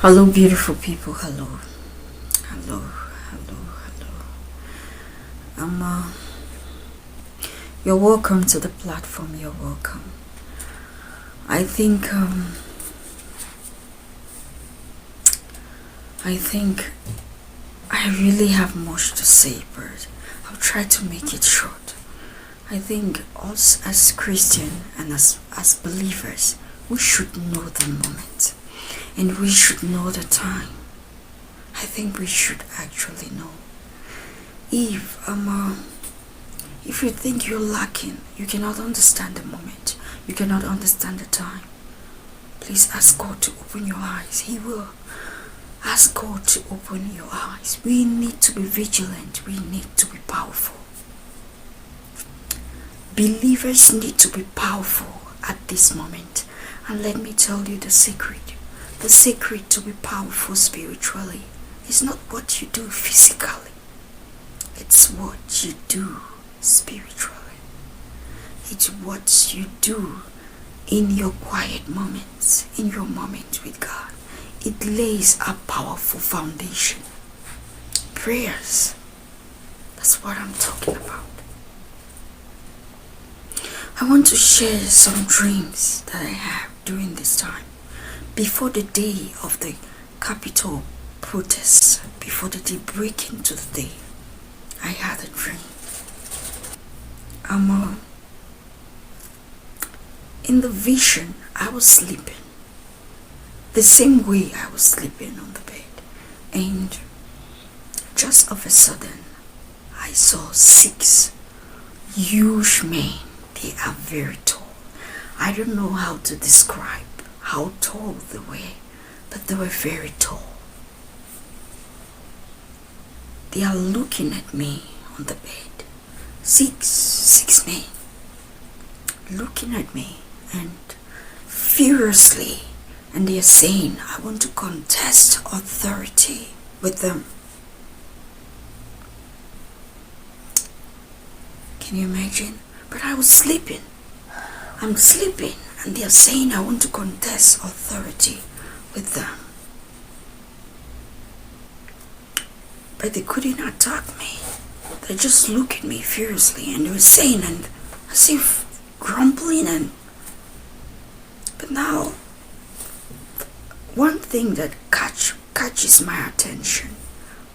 Hello, beautiful people. Hello, hello, hello, hello. You're welcome to the platform. You're welcome. I think I really have much to say, but I'll try to make it short. I think us as Christian and as believers, we should know the moment. And we should know the time. I think we should actually know. If you think you're lacking, you cannot understand the moment, you cannot understand the time, please ask God to open your eyes. He will. Ask God to open your eyes. We need to be vigilant. We need to be powerful. Believers need to be powerful at this moment. And let me tell you the secret. The secret to be powerful spiritually is not what you do physically. It's what you do spiritually. It's what you do in your quiet moments, in your moment with God. It lays a powerful foundation. Prayers. That's what I'm talking about. I want to share some dreams that I have during this time. Before the day of the Capitol protests, before the day breaking into the day, I had a dream. In the vision, I was sleeping. The same way I was sleeping on the bed. And just of a sudden, I saw 6 huge men. They are very tall. I don't know how to describe how tall they were, but they were very tall. They are looking at me on the bed. Six men looking at me and furiously, and they are saying, I want to contest authority with them. Can you imagine? But I was sleeping. I'm sleeping. And they are saying I want to contest authority with them. But they couldn't attack me. They just looked at me furiously and they were saying, and as if grumbling. But now, one thing that catches my attention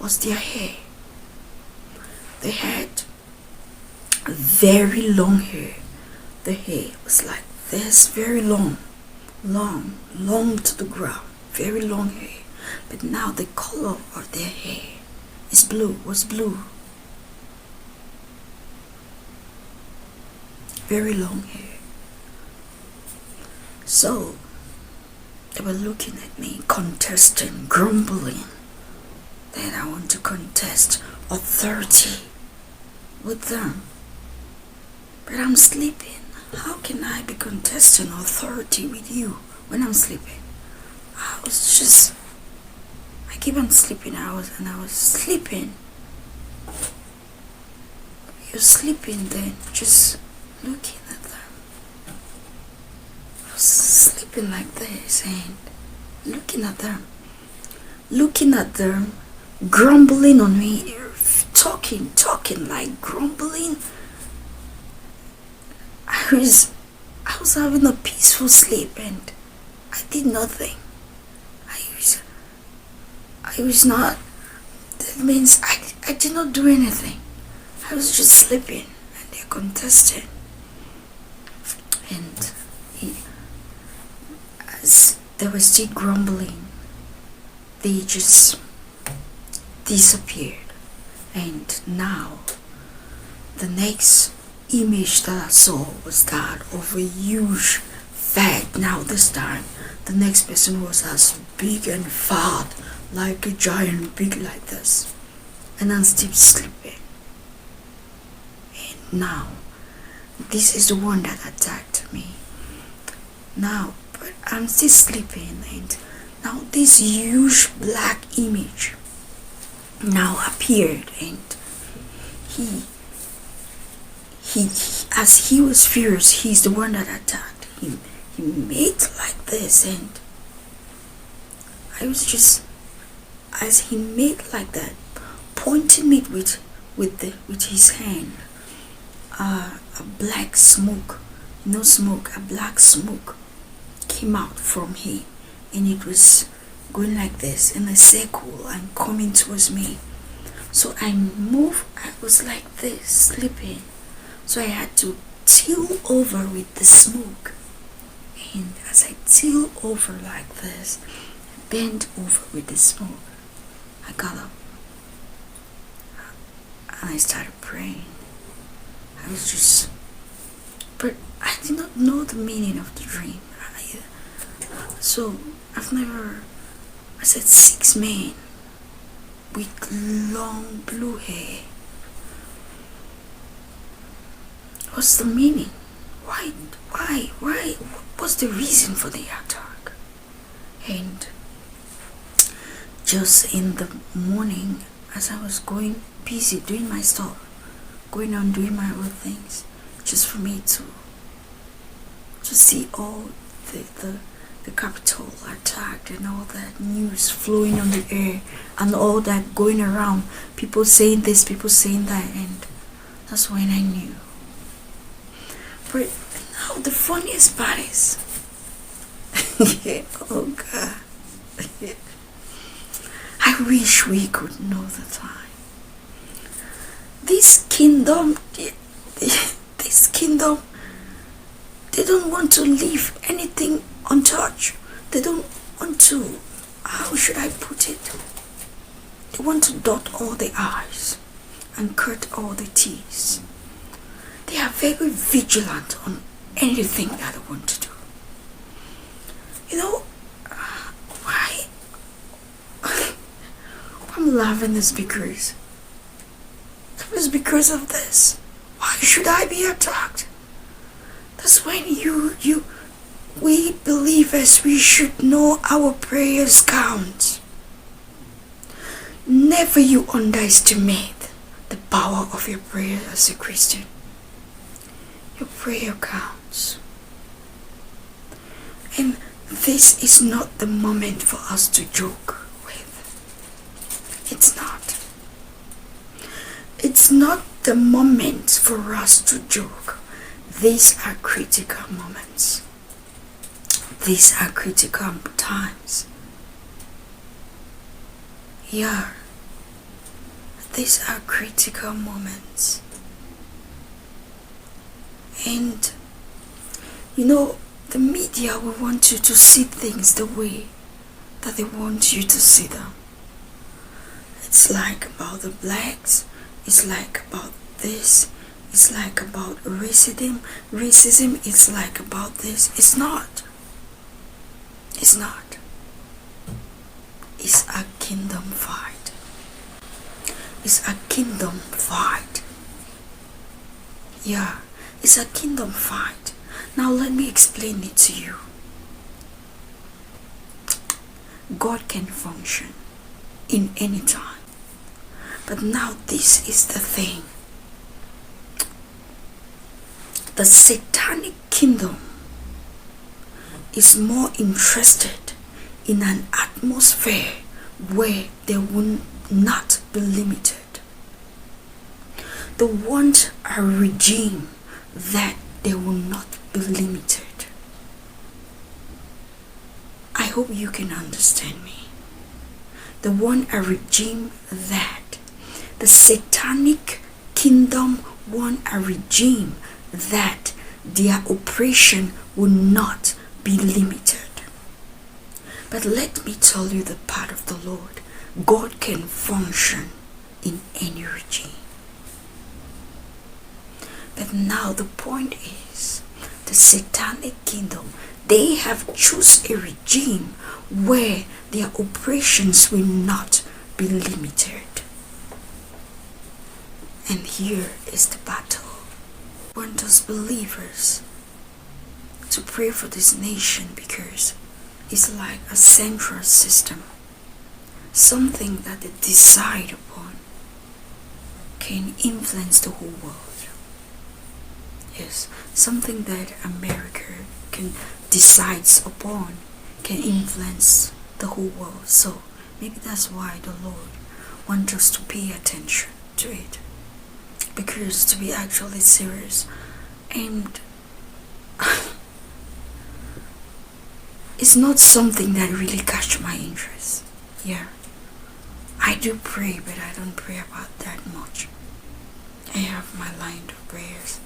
was their hair. They had very long hair. The hair was like this, very long to the ground, very long hair. But now the color of their hair was blue. Very long hair. So they were looking at me, contesting, grumbling that I want to contest authority with them. But I'm sleeping. How can I be contesting authority with you when I'm sleeping? I keep on sleeping. I was sleeping. You're sleeping then, just looking at them. I was sleeping like this and looking at them, grumbling on me, talking like grumbling. I was having a peaceful sleep and I did nothing. I was not, that means I did not do anything. I was just sleeping and they're contesting. And as they were still grumbling, they just disappeared. And now, the next image that I saw was that of a huge fat. Now this time the next person was as big and fat, like a giant, big like this, and I'm still sleeping. And now this is the one that attacked me. Now, but I'm still sleeping, and now this huge black image now appeared, and he as he was furious, he's the one that attacked him. He made like this, and I was just, as he made like that, pointing me with his hand, a black smoke, no smoke, a black smoke came out from him, and it was going like this in a circle and coming towards me. So I moved. I was like this, sleeping. So I had to tilt over with the smoke. And as I tilt over like this, bent over with the smoke, I got up and I started praying. I was just, but I did not know the meaning of the dream. So I said 6 men with long blue hair. What's the meaning? Why? What's the reason for the attack? And just in the morning, as I was going busy doing my stuff, going on doing my other things, just for me to see all the capital attacked and all that news flowing on the air and all that going around, people saying this, people saying that, and that's when I knew. But now the funniest part is, oh God, I wish we could know the time. This kingdom, they don't want to leave anything untouched. They don't want to, how should I put it? They want to dot all the I's and cut all the T's. They are very vigilant on anything that they want to do. You know, why I'm laughing is because it was because of this. Why should I be attacked? That's when we believers, we should know our prayers count. Never you underestimate the power of your prayer as a Christian. Your prayer counts. And this is not the moment for us to joke with. It's not. It's not the moment for us to joke. These are critical moments. These are critical times. Yeah. These are critical moments. And you know, the media will want you to see things the way that they want you to see them. It's like about the blacks, it's like about this, it's like about racism is like about this. It's not. It's not. It's a kingdom fight. It's a kingdom fight. Yeah, it's a kingdom fight. Now let me explain it to you. God can function in any time. But now this is the thing. The satanic kingdom is more interested in an atmosphere where they will not be limited. They want a regime that they will not be limited. I hope you can understand me. They want a regime that the satanic kingdom want a regime that their operation will not be limited. But let me tell you the part of the Lord. God can function in any regime. But now the point is, the satanic kingdom, they have choose a regime where their operations will not be limited. And here is the battle. I want us believers to pray for this nation because it's like a central system. Something that they decide upon can influence the whole world. Yes, something that America can decides upon can influence the whole world. So maybe that's why the Lord wants us to pay attention to it, because to be actually serious, and it's not something that really catch my interest. Yeah, I do pray, but I don't pray about that much. I have my line of prayers,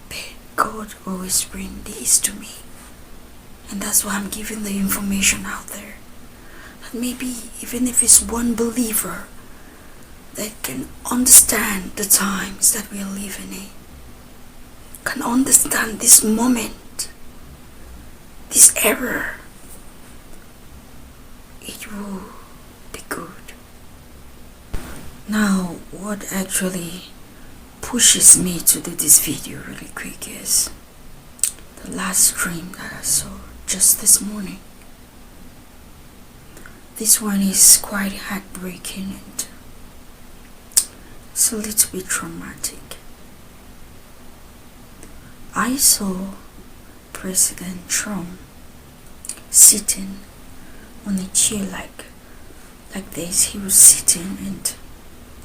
but God always bring these to me, and that's why I'm giving the information out there. That maybe even if it's one believer that can understand the times that we are living in, can understand this moment, this error, it will be good. Now, what actually pushes me to do this video really quick is the last dream that I saw just this morning. This one is quite heartbreaking and it's a little bit traumatic. I saw President Trump sitting on a chair like this. He was sitting, and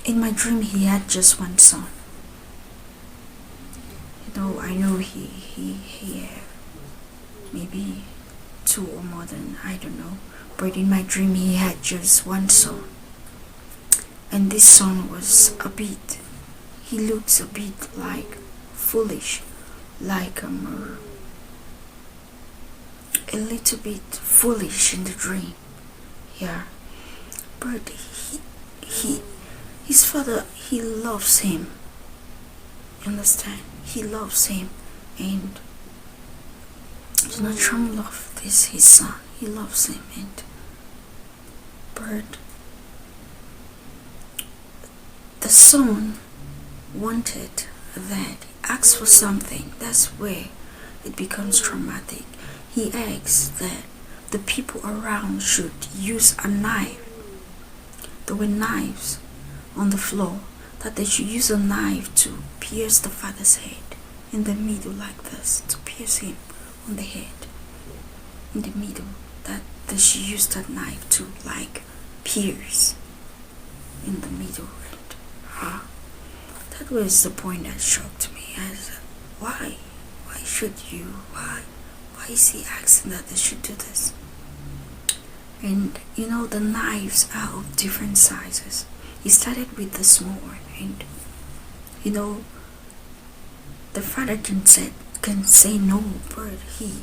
in my dream he had just one son. I know he had maybe two or more than, I don't know, but in my dream he had just one son, and this son was he looks a bit like foolish, like a little bit foolish in the dream. Yeah, but his father, he loves him. You understand? He loves him, and Donald Trump loves his son. He loves him, but the son wanted that, asked for something. That's where it becomes traumatic. He asks that the people around should use a knife. There were knives on the floor, that they should use a knife to pierce the father's head in the middle like this, to pierce him on the head in the middle, that they should use that knife to pierce in the middle. And that was the point that shocked me. I said, why should you, why is he asking that they should do this? And the knives are of different sizes. He started with the small one, and the father can say no, but he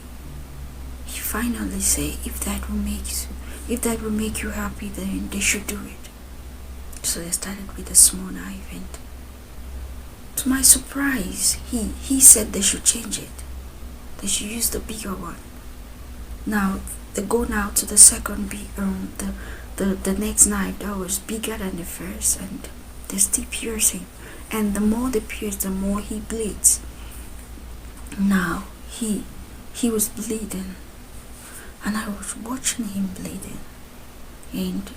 finally say, if that will make you happy, then they should do it. So they started with a small knife, and to my surprise, he said they should change it. They should use the bigger one. Now they go now to the second the next knife that was bigger than the first, and they still piercing. And the more they pierce, the more he bleeds. Now he was bleeding, and I was watching him bleeding, and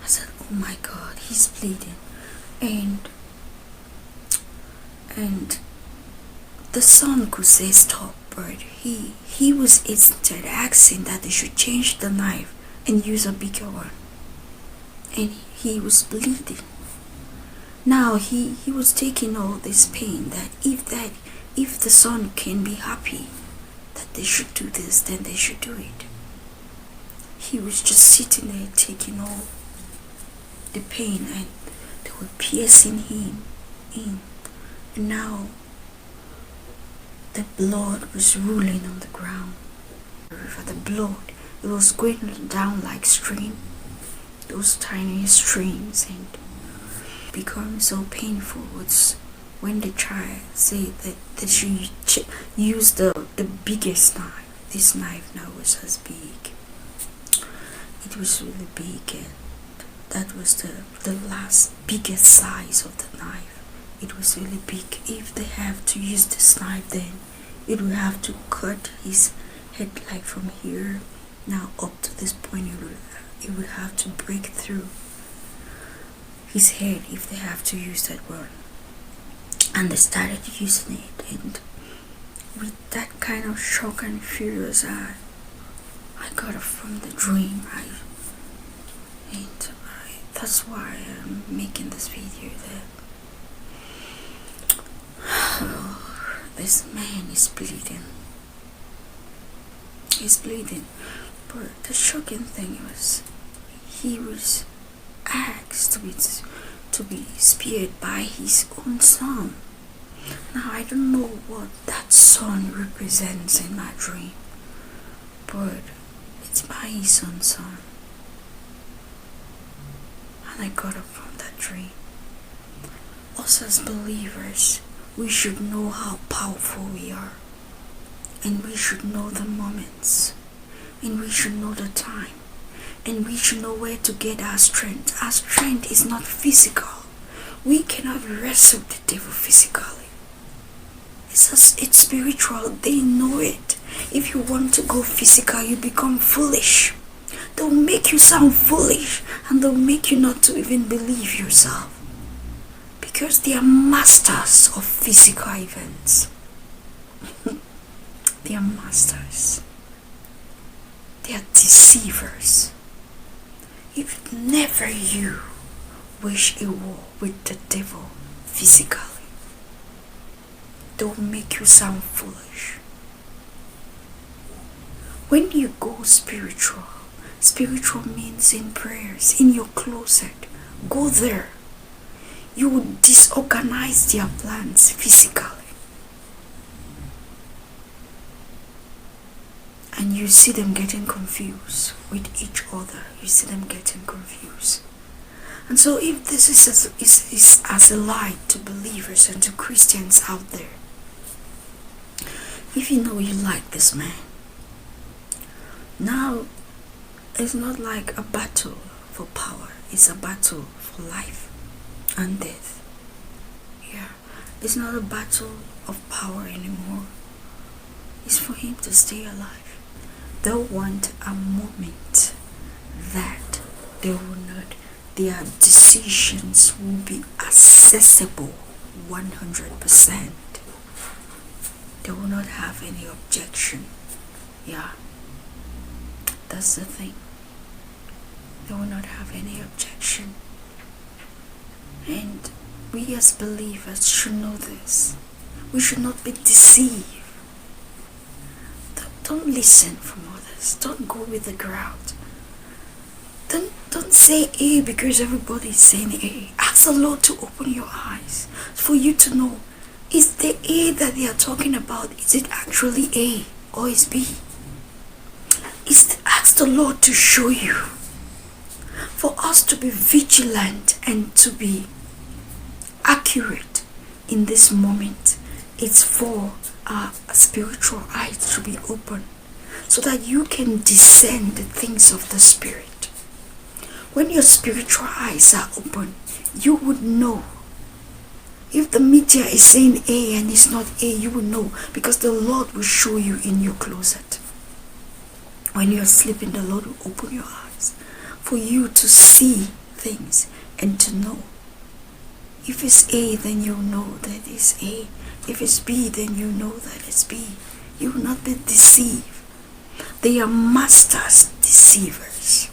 I said, oh my God, he's bleeding. And the son could say stop, but he was instead asking that they should change the knife and use a bigger one, and he was bleeding. Now he was taking all this pain, that if the son can be happy that they should do this, then they should do it. He was just sitting there taking all the pain, and they were piercing him in. And now the blood was rolling on the ground. The blood, it was going down like stream, those tiny streams, and become so painful. It's when the child say that they should use the biggest knife. This knife now was as big. It was really big, and that was the last biggest size of the knife. It was really big. If they have to use this knife, then it will have to cut his head like from here now up to this point. It will have to break through his head if they have to use that one. And they started using it, and with that kind of shock and furious, got it from the dream. That's why I'm making this video. That this man is bleeding. He's bleeding. But the shocking thing was, he was asked to be spared by his own son. Now I don't know what that son represents in my dream, but it's by his own son. And I got up from that dream. Us as believers, we should know how powerful we are, and we should know the moments, and we should know the time, and we should know where to get our strength. Our strength is not physical. We cannot wrestle the devil physically. It's spiritual. They know it. If you want to go physical, you become foolish. They'll make you sound foolish, and they'll make you not to even believe yourself, because they are masters of physical events. They are masters. They are deceivers. If never you wish a war with the devil physically, they'll make you sound foolish. When you go spiritual means in prayers, in your closet. Go there. You will disorganize their plans physically. And you see them getting confused with each other. You see them getting confused. And so if this is as a light to believers and to Christians out there, if you know you like this man, now it's not like a battle for power. It's a battle for life and death. Yeah, it's not a battle of power anymore. It's for him to stay alive. They'll want a moment that their decisions will be accessible 100%. They will not have any objection. Yeah, that's the thing. They will not have any objection. And we as believers should know this. We should not be deceived. Don't listen from others. Don't go with the crowd. Don't say A because everybody is saying A. Ask the Lord to open your eyes for you to know, is the A that they are talking about, is it actually A or is B? Ask the Lord to show you. For us to be vigilant and to be accurate in this moment, it's for our spiritual eyes to be open, so that you can discern the things of the Spirit. When your spiritual eyes are open, you would know. If the media is saying A and it's not A, you will know, because the Lord will show you in your closet. When you're sleeping, the Lord will open your eyes for you to see things and to know. If it's A, then you'll know that it's A. If it's B, then you know that it's B. You will not be deceived. They are masters deceivers.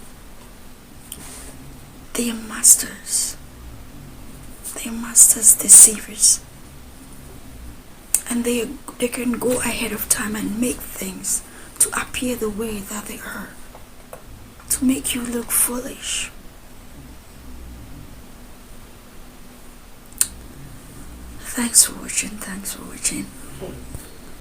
They are masters. They are masters deceivers. And they can go ahead of time and make things to appear the way that they are, to make you look foolish. Thanks for watching.